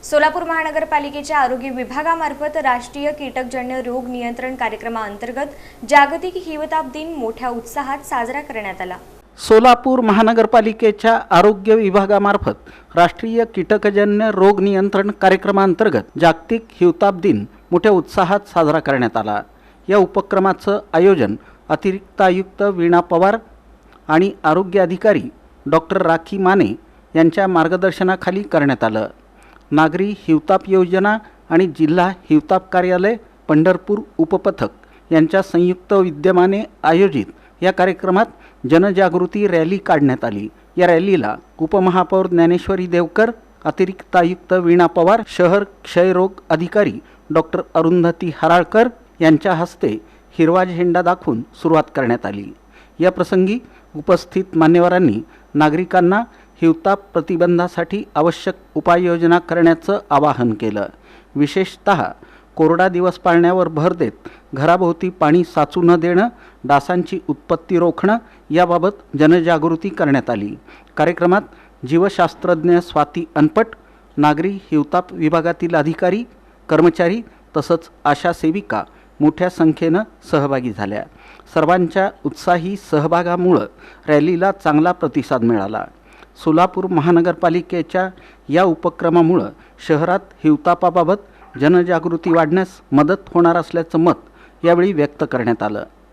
सोलापूर महानगरपालिकेच्या आरोग्य विभागामार्फत राष्ट्रीय कीटकजन्य रोग नियंत्रण कार्यक्रमाअंतर्गत जागतिक हिवताप दिन मोठ्या उत्साहात साजरा करण्यात आला। सोलापूर महानगरपालिकेच्या आरोग्य विभागामार्फत राष्ट्रीय कीटकजन्य रोग नियंत्रण कार्यक्रमाअंतर्गत जागतिक हिवताप दिन मोठ्या उत्साहात साजरा करण्यात आला। या उपक्रमाचं आयोजन अतिरिक्त आयुक्त वीणा पवार आणि आरोग्य अधिकारी डॉक्टर राखी माने यांच्या मार्गदर्शनाखाली करण्यात आलं। नागरी हिवताप योजना आणि जिल्हा हिवताप कार्यालय पंढरपूर उपपथक यांच्या संयुक्त विद्यमाने आयोजित या कार्यक्रमात जनजागृती रॅली काढण्यात आली। या रॅलीला उपमहापौर ज्ञानेश्वरी देवकर, अतिरिक्त आयुक्त वीणा पवार, शहर क्षयरोग अधिकारी डॉक्टर अरुंधती हराळकर यांच्या हस्ते हिरवा झेंडा दाखवून सुरुवात करण्यात आली। या प्रसंगी उपस्थित मान्यवरांनी नागरिकांना हिवताप प्रतिबंधासाठी आवश्यक उपाययोजना करण्याचं आवाहन केलं। विशेषतः कोरडा दिवस पाळण्यावर भर देत घराभोवती पाणी साचू न देणं, डासांची उत्पत्ती रोखणं याबाबत जनजागृती करण्यात आली। कार्यक्रमात जीवशास्त्रज्ञ स्वाती अनपट, नागरी हिवताप विभागातील अधिकारी, कर्मचारी तसंच आशा सेविका मोठ्या संख्येनं सहभागी झाल्या। सर्वांच्या उत्साही सहभागामुळे रॅलीला चांगला प्रतिसाद मिळाला। सोलापूर महानगरपालिकेच्या या उपक्रमामुळे शहरात हिवतापाबाबत जनजागृती वाढण्यास मदत होणार असल्याचं मत यावेळी व्यक्त करण्यात आलं।